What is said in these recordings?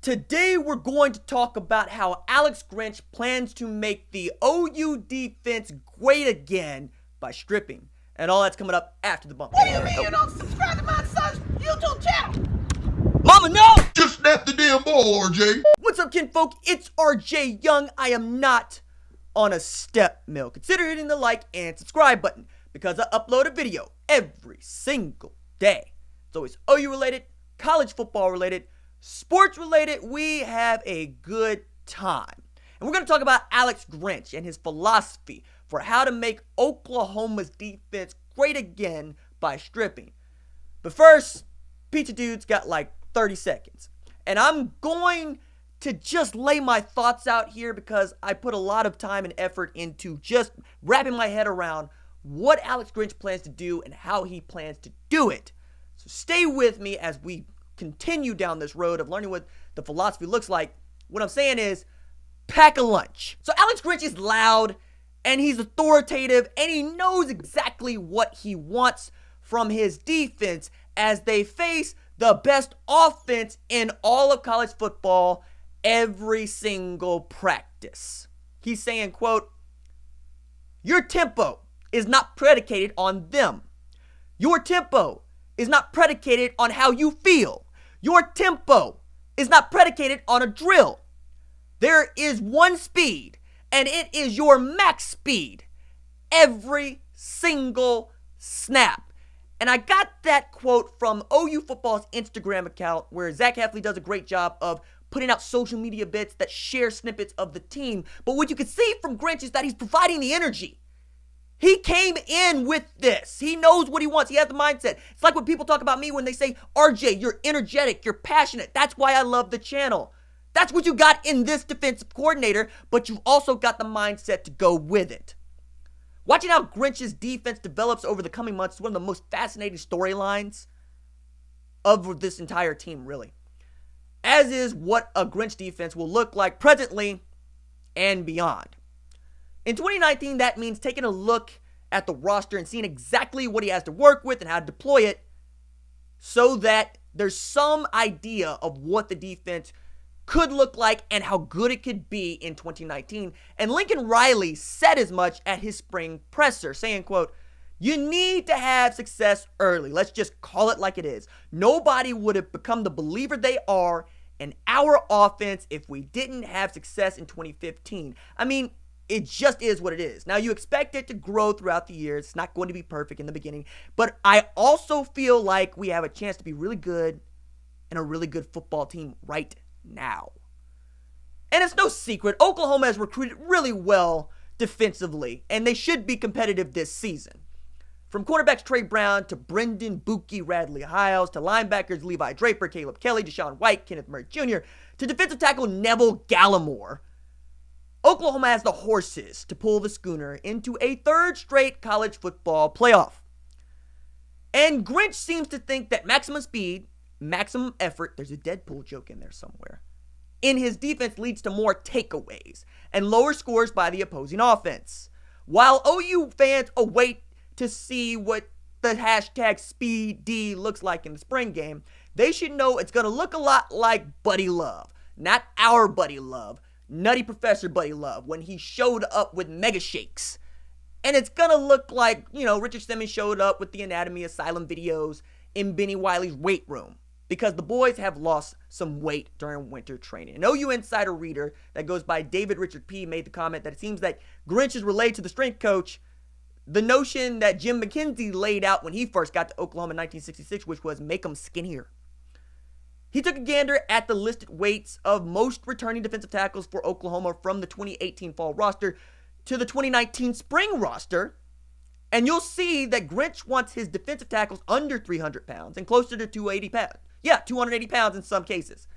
Today we're going to talk about how Alex Grinch plans to make the OU defense great again by stripping. And all that's coming up after the bump. What do you mean you don't subscribe to my son's YouTube channel? Mama, no! Just snap the damn ball, RJ. What's up, kinfolk? It's RJ Young. I am not on a step mill. Consider hitting the like and subscribe button because I upload a video every single day. It's always OU related, college football related, sports related. We have a good time. And we're going to talk about Alex Grinch and his philosophy for how to make Oklahoma's defense great again by stripping. But first, Pizza Dude's got like 30 seconds. And I'm going to just lay my thoughts out here because I put a lot of time and effort into just wrapping my head around what Alex Grinch plans to do and how he plans to do it. So stay with me as we continue down this road of learning what the philosophy looks like. What I'm saying is, pack a lunch. So Alex Grinch is loud and he's authoritative and he knows exactly what he wants from his defense as they face the best offense in all of college football every single practice. He's saying, quote, "Your tempo is not predicated on them. Your tempo is not predicated on how you feel. Your tempo is not predicated on a drill. There is one speed, and it is your max speed every single snap." And I got that quote from OU Football's Instagram account, where Zach Heffley does a great job of putting out social media bits that share snippets of the team. But what you can see from Grinch is that he's providing the energy. He came in with this. He knows what he wants. He has the mindset. It's like when people talk about me when they say, RJ, you're energetic, you're passionate. That's why I love the channel. That's what you got in this defensive coordinator, but you've also got the mindset to go with it. Watching how Grinch's defense develops over the coming months is one of the most fascinating storylines of this entire team, really. As is what a Grinch defense will look like presently and beyond. In 2019, that means taking a look at the roster and seeing exactly what he has to work with and how to deploy it so that there's some idea of what the defense could look like and how good it could be in 2019. And Lincoln Riley said as much at his spring presser, saying, quote, "You need to have success early. Let's just call it like it is. Nobody would have become the believer they are in our offense if we didn't have success in 2015. I mean, it just is what it is. Now, you expect it to grow throughout the year. It's not going to be perfect in the beginning. But I also feel like we have a chance to be really good and a really good football team right now." And it's no secret, Oklahoma has recruited really well defensively, and they should be competitive this season. From cornerbacks Trey Brown to Brendan Buki Radley Hiles to linebackers Levi Draper, Caleb Kelly, Deshaun White, Kenneth Murray Jr. to defensive tackle Neville Gallimore, Oklahoma has the horses to pull the schooner into a third straight college football playoff. And Grinch seems to think that maximum speed, maximum effort, there's a Deadpool joke in there somewhere, in his defense leads to more takeaways and lower scores by the opposing offense. While OU fans await to see what the hashtag SpeedD looks like in the spring game, they should know it's going to look a lot like Buddy Love. Not our Buddy Love, Nutty Professor Buddy Love, when he showed up with mega shakes. And it's going to look like, Richard Simmons showed up with the Anatomy Asylum videos in Bennie Wiley's weight room, because the boys have lost some weight during winter training. An OU insider reader that goes by David Richard P. made the comment that it seems that Grinch is related to the strength coach, the notion that Jim McKenzie laid out when he first got to Oklahoma in 1966, which was make them skinnier. He took a gander at the listed weights of most returning defensive tackles for Oklahoma from the 2018 fall roster to the 2019 spring roster, and you'll see that Grinch wants his defensive tackles under 300 pounds and closer to 280 pounds. Yeah, 280 pounds in some cases.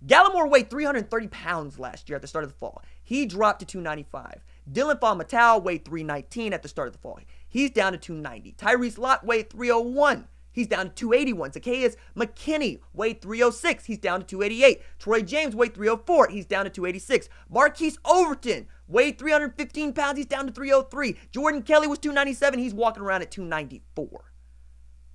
Gallimore weighed 330 pounds last year at the start of the fall. He dropped to 295. Dylan Mata'afa weighed 319 at the start of the fall. He's down to 290. Tyrese Lott weighed 301. He's down to 281. Zacchaeus McKinney weighed 306. He's down to 288. Troy James weighed 304. He's down to 286. Marquise Overton weighed 315 pounds. He's down to 303. Jordan Kelly was 297. He's walking around at 294.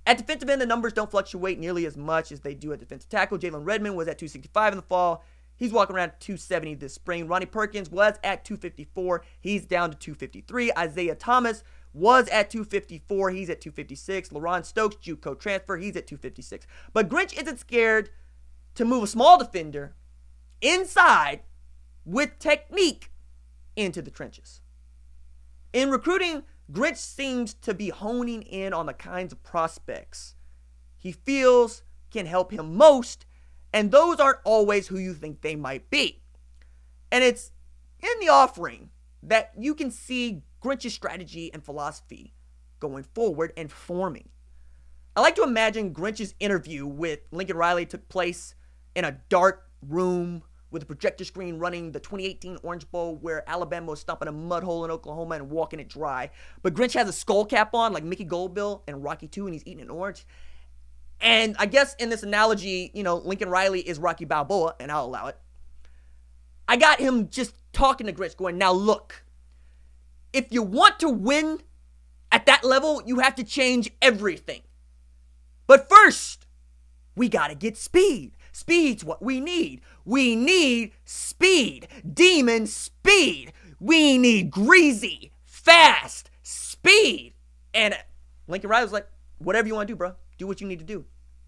At defensive end, the numbers don't fluctuate nearly as much as they do at defensive tackle. Jalen Redmond was at 265 in the fall. He's walking around 270 this spring. Ronnie Perkins was at 254. He's down to 253. Isaiah Thomas was at 254. He's at 256. LaRon Stokes, JUCO transfer. He's at 256. But Grinch isn't scared to move a small defender inside with technique into the trenches. In recruiting, Grinch seems to be honing in on the kinds of prospects he feels can help him most, and those aren't always who you think they might be. And it's in the offering that you can see Grinch's strategy and philosophy going forward and forming. I like to imagine Grinch's interview with Lincoln Riley took place in a dark room with a projector screen running the 2018 Orange Bowl where Alabama was stomping a mud hole in Oklahoma and walking it dry. But Grinch has a skull cap on like Mickey Goldbill in Rocky II, and he's eating an orange. And I guess in this analogy, Lincoln Riley is Rocky Balboa, and I'll allow it. I got him just talking to Grinch going, now look, if you want to win at that level, you have to change everything. But first, we got to get speed. Speed's what we need. We need speed. Demon speed. We need greasy, fast speed. And Lincoln Riley was like, whatever you want to do, bro. Do what you need to do.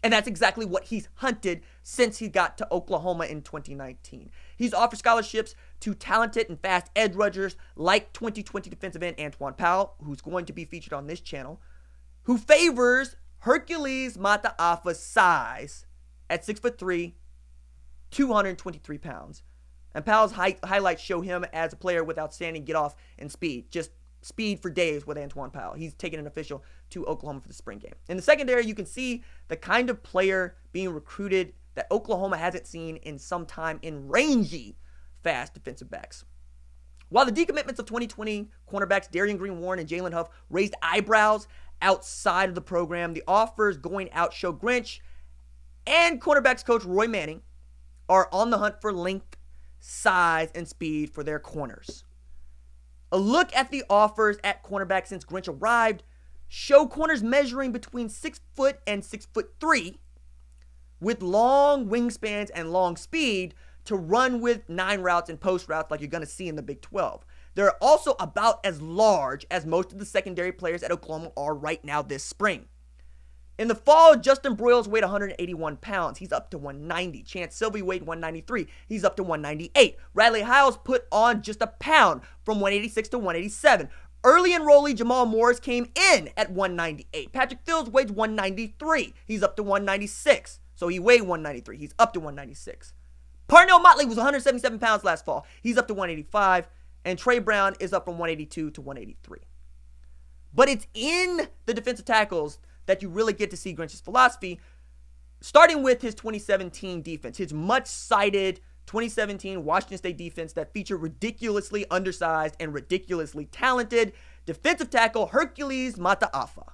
And that's exactly what he's hunted since he got to Oklahoma in 2019. He's offered scholarships to talented and fast edge rushers like 2020 defensive end Antoine Powell, who's going to be featured on this channel, who favors Hercules Mata'afa's size at 6'3", 223 pounds. And Powell's highlights show him as a player with outstanding get-off and speed. Just speed for days with Antoine Powell. He's taken an official to Oklahoma for the spring game. In the secondary, you can see the kind of player being recruited that Oklahoma hasn't seen in some time in rangy, fast defensive backs. While the decommitments of 2020 cornerbacks Darian Green-Warren and Jalen Huff raised eyebrows outside of the program, the offers going out show Grinch and cornerbacks coach Roy Manning are on the hunt for length, size, and speed for their corners. A look at the offers at cornerback since Grinch arrived show corners measuring between 6 foot and 6'3", with long wingspans and long speed to run with 9 routes and post routes like you're going to see in the Big 12. They're also about as large as most of the secondary players at Oklahoma are right now this spring. In the fall, Justin Broyles weighed 181 pounds. He's up to 190. Chance Sylvie weighed 193. He's up to 198. Radley Hiles put on just a pound from 186 to 187. Early enrollee Jamal Morris came in at 198. Patrick Fields weighed 193. He's up to 196. So he weighed 193. He's up to 196. Parnell Motley was 177 pounds last fall. He's up to 185. And Trey Brown is up from 182 to 183. But it's in the defensive tackles that you really get to see Grinch's philosophy, starting with his 2017 defense, his much-cited 2017 Washington State defense that featured ridiculously undersized and ridiculously talented defensive tackle Hercules Mata'afa.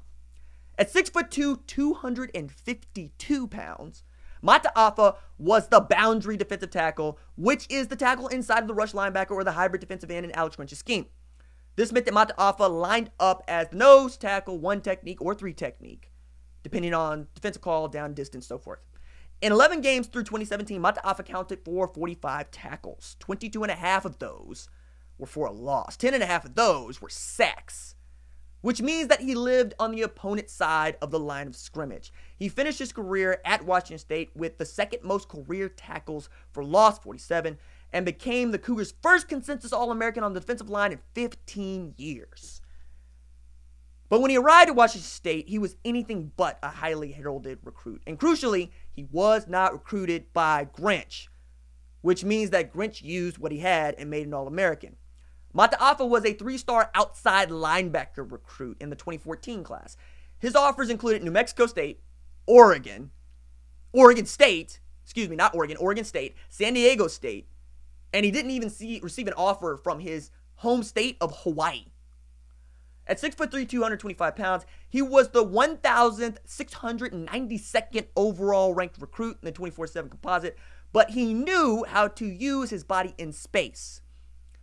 At 6'2", 252 pounds, Mata'afa was the boundary defensive tackle, which is the tackle inside of the rush linebacker or the hybrid defensive end in Alex Grinch's scheme. This meant that Mata'afa lined up as the nose tackle, 1 technique or 3 technique, depending on defensive call, down, distance, so forth. In 11 games through 2017, Mata'afa counted for 45 tackles. 22.5 of those were for a loss. 10.5 of those were sacks, which means that he lived on the opponent's side of the line of scrimmage. He finished his career at Washington State with the second most career tackles for loss, 47, and became the Cougars' first consensus All-American on the defensive line in 15 years. But when he arrived at Washington State, he was anything but a highly heralded recruit. And crucially, he was not recruited by Grinch, which means that Grinch used what he had and made an All-American. Mata'afa was a 3-star outside linebacker recruit in the 2014 class. His offers included New Mexico State, Oregon State, San Diego State, and he didn't even receive an offer from his home state of Hawaii. At 6'3", 225 pounds, he was the 1,692nd overall ranked recruit in the 24/7 composite, but he knew how to use his body in space,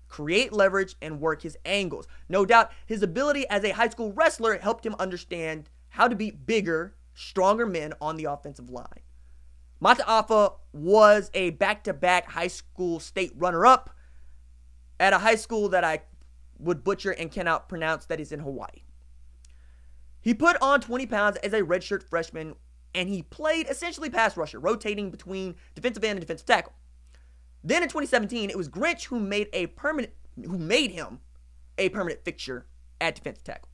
create leverage, and work his angles. No doubt, his ability as a high school wrestler helped him understand how to beat bigger, stronger men on the offensive line. Mata'afa was a back-to-back high school state runner-up at a high school that I would butcher and cannot pronounce, that is in Hawaii. He put on 20 pounds as a redshirt freshman, and he played essentially pass rusher, rotating between defensive end and defensive tackle. Then in 2017, it was Grinch who made him a permanent fixture at defensive tackle.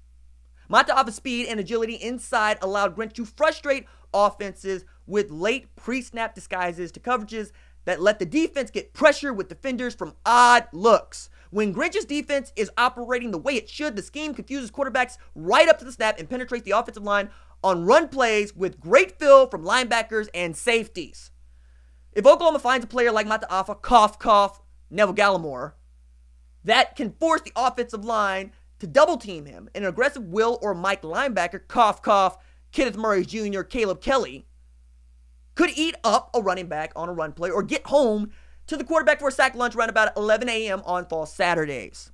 Mata'afa's speed and agility inside allowed Grinch to frustrate offenses with late pre-snap disguises to coverages that let the defense get pressure with defenders from odd looks. When Grinch's defense is operating the way it should, the scheme confuses quarterbacks right up to the snap and penetrates the offensive line on run plays with great feel from linebackers and safeties. If Oklahoma finds a player like Mata'afa, cough, Neville Gallimore, that can force the offensive line to double team him, an aggressive Will or Mike linebacker, cough, Kenneth Murray Jr., Caleb Kelly, could eat up a running back on a run play or get home to the quarterback for a sack lunch around about 11 a.m. on fall Saturdays.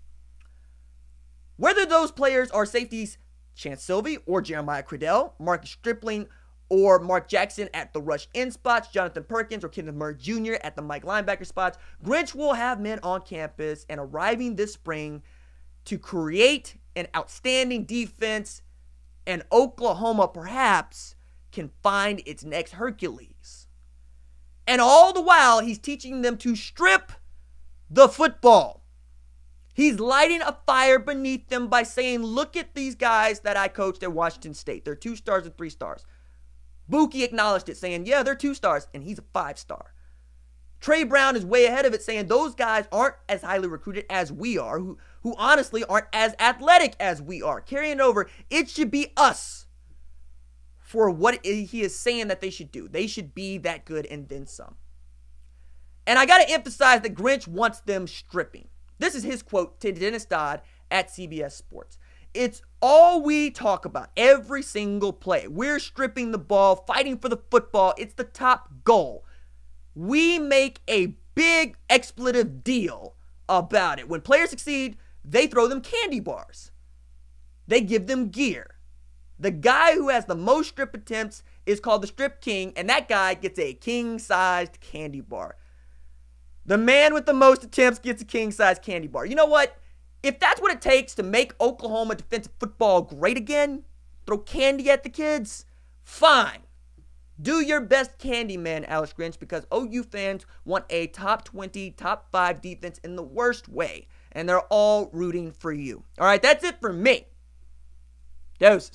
Whether those players are safeties Chance Sylvie or Jeremiah Cradell, Marcus Stripling or Mark Jackson at the rush end spots, Jonathan Perkins or Kenneth Murray Jr. at the Mike linebacker spots, Grinch will have men on campus and arriving this spring to create an outstanding defense, and Oklahoma perhaps can find its next Hercules. And all the while, he's teaching them to strip the football. He's lighting a fire beneath them by saying, look at these guys that I coached at Washington State. They're 2 stars and 3 stars. Buki acknowledged it, saying, yeah, they're 2 stars, and he's a 5-star. Trey Brown is way ahead of it, saying those guys aren't as highly recruited as we are, who honestly aren't as athletic as we are. Carrying it over, it should be us for what he is saying that they should do. They should be that good and then some. And I got to emphasize that Grinch wants them stripping. This is his quote to Dennis Dodd at CBS Sports. It's all we talk about every single play. We're stripping the ball, fighting for the football. It's the top goal. We make a big expletive deal about it. When players succeed, they throw them candy bars. They give them gear. The guy who has the most strip attempts is called the strip king, and that guy gets a king-sized candy bar. The man with the most attempts gets a king-sized candy bar. You know what? If that's what it takes to make Oklahoma defensive football great again, throw candy at the kids, fine. Do your best, Candyman, Alex Grinch, because OU fans want a top 20, top 5 defense in the worst way, and they're all rooting for you. All right, that's it for me. Doses.